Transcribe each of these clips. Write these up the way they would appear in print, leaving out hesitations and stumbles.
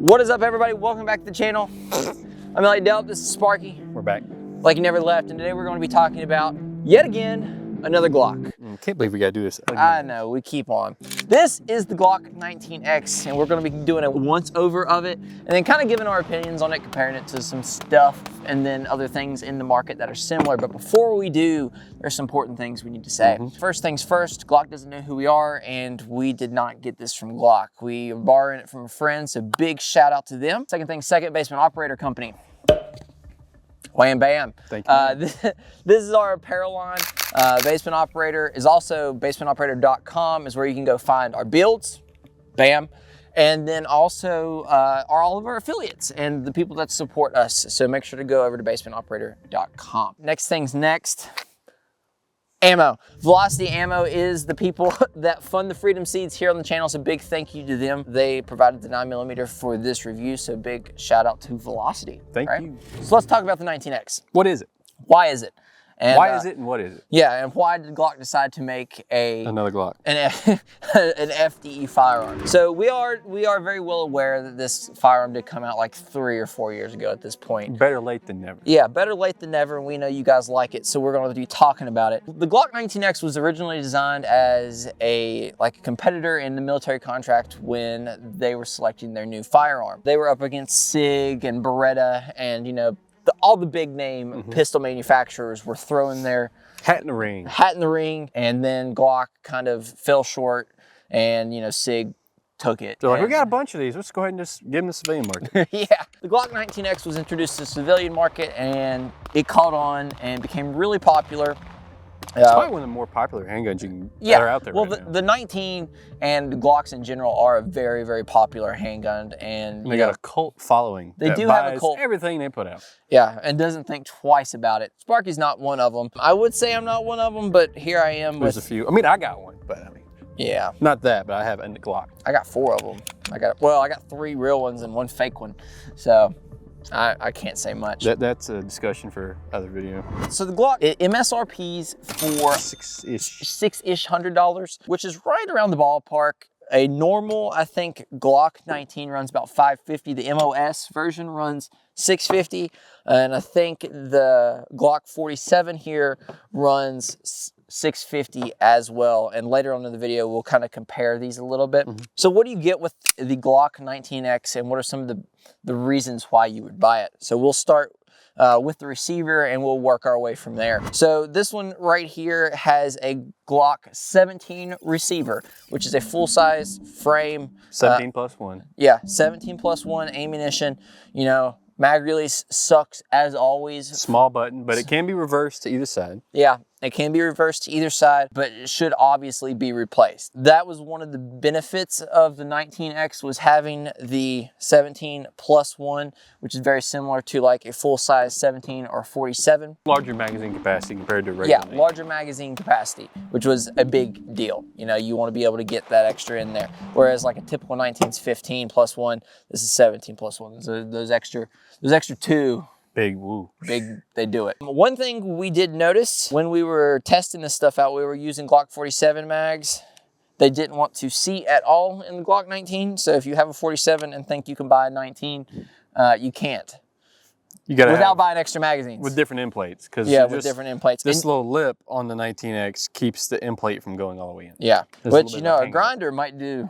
What is up, everybody? Welcome back to the channel. I'm Elliott Delp, this is Sparky. We're back. Like you never left, and today we're going to be talking about, yet again, another Glock. Can't believe we gotta do this again. I know, we keep on. This is the Glock 19X, and we're going to be doing a once over of it, and then kind of giving our opinions on it, comparing it to some stuff, and then other things in the market that are similar. But before we do, there's some important things we need to say. First things first, Glock doesn't know who we are, and we did not get this from Glock. We are borrowing it from a friend, so big shout out to them. Second thing, Second Basement Operator Company. Wham bam. Thank you. This is our apparel line. Basement Operator is also basementoperator.com is where you can go find our builds. Bam. And then also are all of our affiliates and the people that support us. So make sure to go over to basementoperator.com. Next things next. Ammo. Velocity Ammo is the people that fund the Freedom Seeds here on the channel, so big thank you to them. They provided the 9mm for this review, so big shout out to Velocity. Thank you. So let's talk about the 19X. What is it? Why is it? And, why is it and what is it? Yeah, and why did Glock decide to make another Glock? an FDE firearm? So we are very well aware that this firearm did come out like 3 or 4 years ago at this point. Better late than never. Yeah, better late than never, and we know you guys like it, so we're going to be talking about it. The Glock 19X was originally designed as a competitor in the military contract when they were selecting their new firearm. They were up against SIG and Beretta, and all the big name pistol manufacturers were throwing their hat in the ring. And then Glock kind of fell short, and SIG took it. They're like, we got a bunch of these. Let's go ahead and just give them the civilian market. Yeah. The Glock 19X was introduced to the civilian market, and it caught on and became really popular. It's probably one of the more popular handguns that are out there. Well, right now. the 19 and Glocks in general are a very, very popular handgun, and they got a cult following. They do have a cult. Everything they put out. Yeah, and doesn't think twice about it. Sparky's not one of them. I would say I'm not one of them, but here I am. There's a few. I mean, I got one, but yeah, not that, but I have a Glock. I got 4 of them. I got 3 real ones and 1 fake one. So I can't say much. That's a discussion for other video. So the Glock, it MSRP's for $6-ish $100, which is right around the ballpark. A normal, I think, Glock 19 runs about $550. The MOS version runs $650, and I think the Glock 47 here runs $650 as well. And later on in the video, we'll kind of compare these a little bit. So what do you get with the Glock 19X, and what are some of the reasons why you would buy it? So we'll start with the receiver, and we'll work our way from there. So this one right here has a Glock 17 receiver, which is a full-size frame. 17 plus 1. Yeah, 17 plus 1 ammunition. Mag release sucks as always. Small button, but it can be reversed to either side. Yeah, it can be reversed to either side, but it should obviously be replaced. That was one of the benefits of the 19X, was having the 17 plus 1, which is very similar to like a full-size 17 or 47. Larger magazine capacity compared to regular. Yeah, larger magazine capacity, which was a big deal. You want to be able to get that extra in there. Whereas like a typical 19's 15 plus 1, this is 17 plus 1. So those extra 2, big woo. Big, they do it. One thing we did notice when we were testing this stuff out, we were using Glock 47 mags. They didn't want to seat at all in the Glock 19. So if you have a 47 and think you can buy a 19, you can't. You gotta without buying extra magazines. With different end plates. Yeah, with different end plates. This little lip on the 19X keeps the end plate from going all the way in. Yeah, which a grinder might do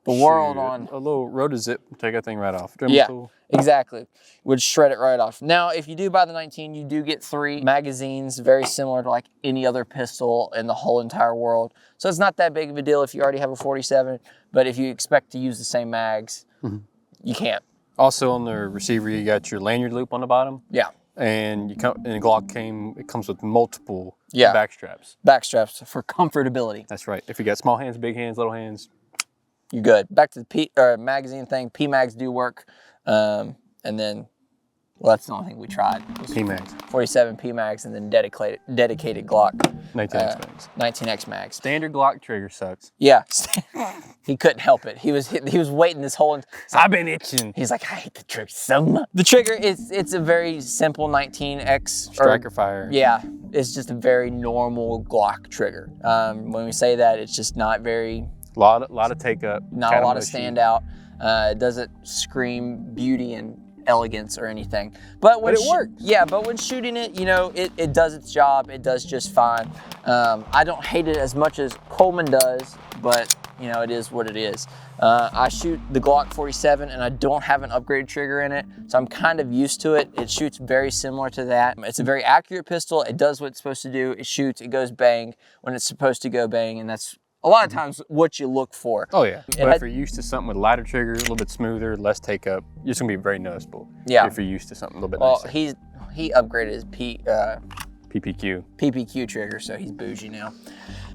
the world on. A little rotozip, take that thing right off. Yeah, exactly. Would shred it right off. Now, if you do buy the 19, you do get 3 magazines, very similar to like any other pistol in the whole entire world. So it's not that big of a deal if you already have a 47, but if you expect to use the same mags, you can't. Also on the receiver, you got your lanyard loop on the bottom. Yeah. And the Glock comes with multiple back straps. Back straps for comfortability. That's right. If you got small hands, big hands, little hands, you're good. Back to the magazine thing. P-mags do work. And then, well, that's the only thing we tried. P-mags. 47 P-mags and then dedicated Glock. 19X mags. 19X mags. Standard Glock trigger sucks. Yeah. He couldn't help it. He was waiting this whole... I've been itching. He's like, I hate the trigger so much. The trigger, it's a very simple 19X. Striker fire. Yeah. It's just a very normal Glock trigger. When we say that, it's just not very... Lot of take up. Not a lot of standout. It doesn't scream beauty and elegance or anything, but when it works. Yeah, but when shooting it, you know, it does its job. It does just fine. I don't hate it as much as Coleman does, but you know, it is what it is. I shoot the Glock 47 and I don't have an upgraded trigger in it, so I'm kind of used to it. It shoots very similar to that. It's a very accurate pistol. It does what it's supposed to do. It shoots, it goes bang when it's supposed to go bang, and that's a lot of times what you look for. Oh yeah, but if you're used to something with a lighter trigger, a little bit smoother, less take up, it's gonna be very noticeable. Yeah. If you're used to something a little bit nicer. Well, he upgraded his PPQ trigger, so he's bougie now.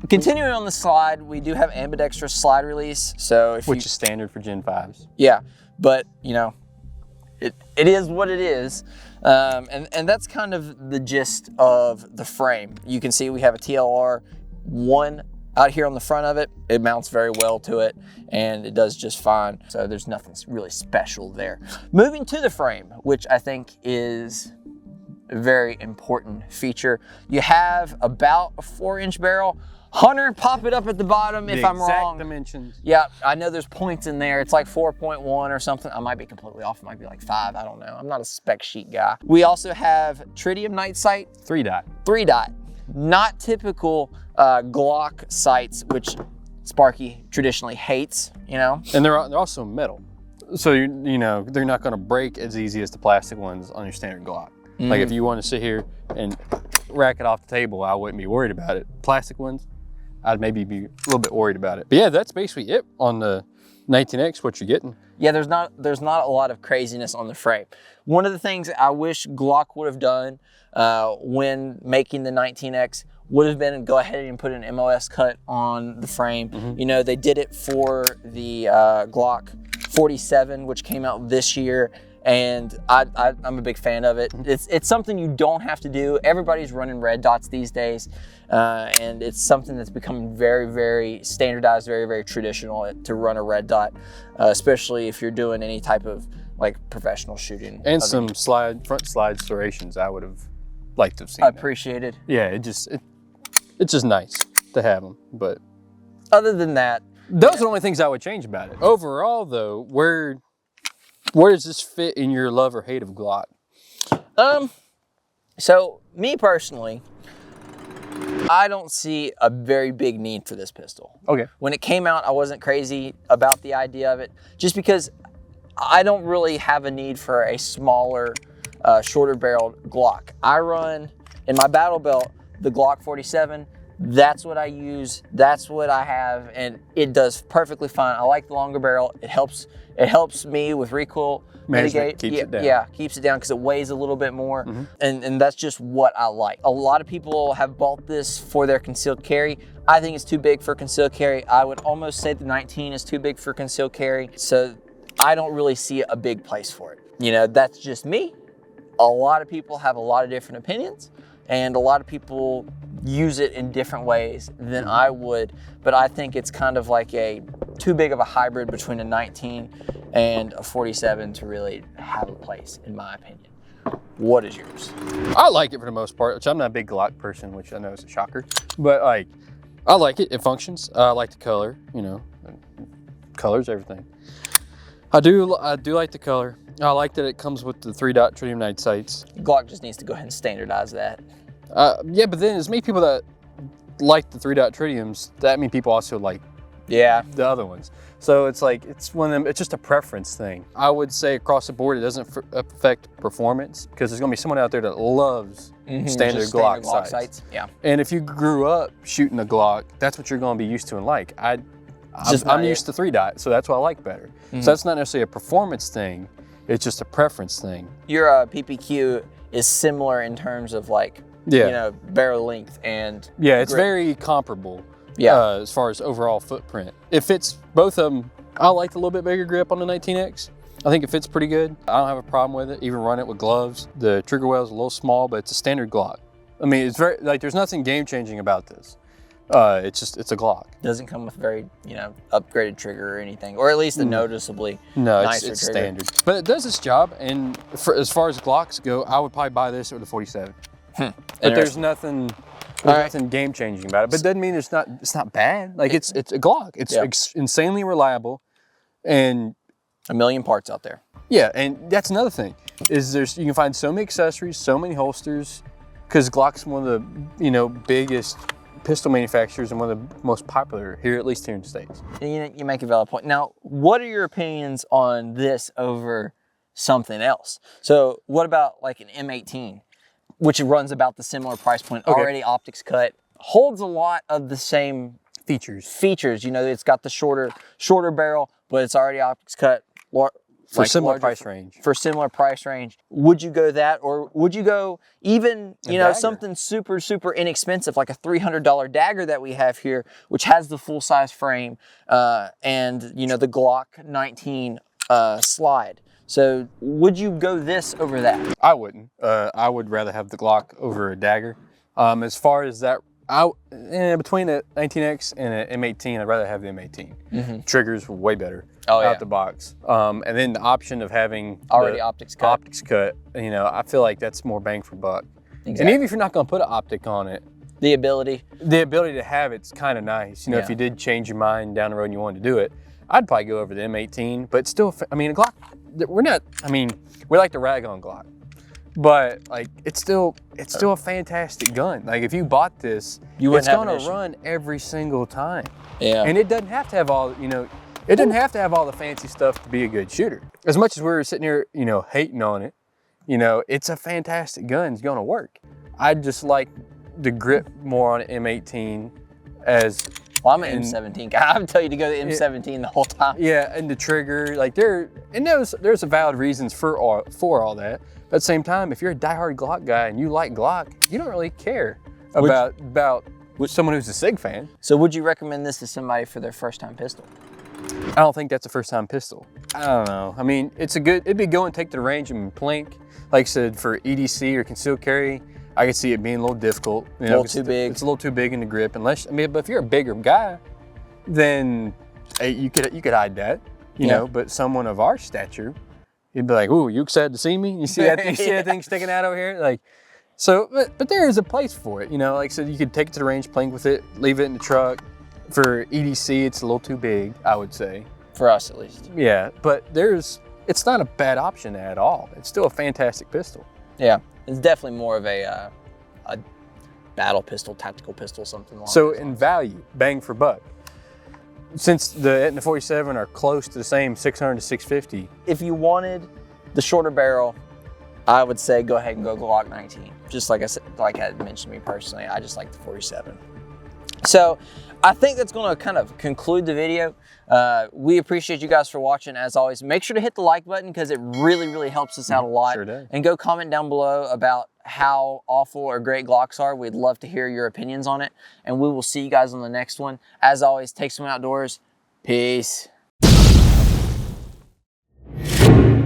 Continuing on the slide, we do have ambidextrous slide release. So which is standard for Gen 5s. Yeah, but you know, it is what it is. And that's kind of the gist of the frame. You can see we have a TLR 1 out here on the front of it. It mounts very well to it and it does just fine. So there's nothing really special there. Moving to the frame, which I think is a very important feature. You have about a 4-inch barrel. Hunter, pop it up at the bottom if I'm wrong. Exact dimensions. Yeah, I know there's points in there. It's like 4.1 or something. I might be completely off. It might be like 5. I don't know. I'm not a spec sheet guy. We also have tritium night sight. 3-dot. 3-dot. Not typical Glock sights, which Sparky traditionally hates, you know? And they're also metal. So, you know, they're not going to break as easy as the plastic ones on your standard Glock. Like if you want to sit here and rack it off the table, I wouldn't be worried about it. Plastic ones, I'd maybe be a little bit worried about it. But yeah, that's basically it on the 19X, what you're getting. Yeah, there's not a lot of craziness on the frame. One of the things I wish Glock would have done when making the 19X would have been go ahead and put an MOS cut on the frame. You know, they did it for the Glock 47, which came out this year. And I'm a big fan of it. It's something you don't have to do. Everybody's running red dots these days. And it's something that's becoming very, very standardized, very, very traditional to run a red dot, especially if you're doing any type of like professional shooting. And some front slide serrations I would have liked to have seen. Appreciated. Yeah, it's just nice to have them. But other than that, those are the only things I would change about it. Overall though, where does this fit in your love or hate of Glock? So me personally, I don't see a very big need for this pistol. Okay. When it came out, I wasn't crazy about the idea of it, just because I don't really have a need for a smaller, shorter barreled Glock. I run in my battle belt the Glock 47. That's what I use. That's what I have, and it does perfectly fine. I like the longer barrel. It helps me with recoil mitigate. Keeps it down. Yeah, keeps it down because it weighs a little bit more, and that's just what I like. A lot of people have bought this for their concealed carry. I think it's too big for concealed carry. I would almost say the 19 is too big for concealed carry, so I don't really see a big place for it. You know, that's just me. A lot of people have a lot of different opinions, and a lot of people use it in different ways than I would, but I think it's kind of like too big of a hybrid between a 19 and a 47 to really have a place, in my opinion. What is yours? I like it for the most part, which I'm not a big Glock person, which I know is a shocker, but like, I like it. It functions. I like the color, you know, color's everything. I do like the color. I like that it comes with the 3-dot tritium night sights. Glock just needs to go ahead and standardize that. Yeah, but then as many people that like the 3-dot tritiums, that mean people also like the other ones. So it's like, it's one of them, it's just a preference thing. I would say across the board, it doesn't affect performance because there's gonna be someone out there that loves standard Glock sights. Yeah. And if you grew up shooting a Glock, that's what you're gonna be used to and like. I'm used to 3-dot, so that's what I like better. So that's not necessarily a performance thing, it's just a preference thing. Your PPQ is similar in terms of like, you know, barrel length and it's grip. very comparable. As far as overall footprint. It fits both of them. I like the little bit bigger grip on the 19X. I think it fits pretty good. I don't have a problem with it. Even run it with gloves. The trigger well is a little small, but it's a standard Glock. I mean, it's very, like, there's nothing game changing about this. It's a Glock. Doesn't come with very, you know, upgraded trigger or anything, or at least a noticeably nicer it's trigger. Standard. But it does its job, and as far as Glocks go, I would probably buy this over the 47. But there's nothing game changing about it. But it doesn't mean it's not bad. Like it's a Glock. It's insanely reliable, and A million parts out there. Yeah, and that's another thing, is you can find so many accessories, so many holsters, because Glock's one of the, biggest pistol manufacturers and one of the most popular here, at least here in the States. You make a valid point. Now, what are your opinions on this over something else? So what about like an M18, which runs about the similar price point, already optics cut, holds a lot of the same features. It's got the shorter barrel, but it's already optics cut. For similar price range. For similar price range. Would you go that, or would you go even, something super, super inexpensive, like a $300 dagger that we have here, which has the full size frame and, the Glock 19 slide. So would you go this over that? I wouldn't. I would rather have the Glock over a dagger. As far as that, between the 19X and an M18, I'd rather have the M18. Triggers were way better out the box. And then the option of having already optics cut, I feel like that's more bang for buck. Exactly. And even if you're not going to put an optic on it, the ability to have it's kind of nice. If you did change your mind down the road and you wanted to do it, I'd probably go over the M18. But still, a Glock, we like to rag on Glock. But like it's still a fantastic gun. Like if you bought this, it's gonna run every single time. Yeah. And it doesn't have to have all it doesn't have to have all the fancy stuff to be a good shooter. As much as we're sitting here, hating on it, it's a fantastic gun. It's gonna work. I just like the grip more on an M18 as well, I'm an M17 guy. I would tell you to go to M17 the whole time. Yeah, and the trigger, there's a valid reasons for all that. But at the same time, if you're a diehard Glock guy and you like Glock, you don't really care about someone who's a SIG fan. So would you recommend this to somebody for their first time pistol? I don't think that's a first time pistol. I don't know. It'd be go and take the range and plink. Like I said, for EDC or concealed carry, I could see it being a little difficult. A little too big. It's a little too big in the grip. But if you're a bigger guy, then you could hide that, But someone of our stature, you'd be like, "Ooh, you excited to see me? You see that? You see that thing sticking out over here?" But there is a place for it, Like I said, you could take it to the range, plink with it, leave it in the truck. For EDC, it's a little too big, I would say. For us, at least. Yeah, but it's not a bad option at all. It's still a fantastic pistol. Yeah, it's definitely more of a battle pistol, tactical pistol, something like that. So in value, bang for buck. Since the Etna 47 are close to the same 600 to 650. If you wanted the shorter barrel, I would say go ahead and go Glock 19. Just like I said, like I mentioned me personally, I just like the 47. So I think that's going to kind of conclude the video. We appreciate you guys for watching. As always, make sure to hit the like button because it really, really helps us out a lot. Sure does. And go comment down below about how awful or great Glocks are. We'd love to hear your opinions on it. And we will see you guys on the next one. As always, take someone outdoors. Peace.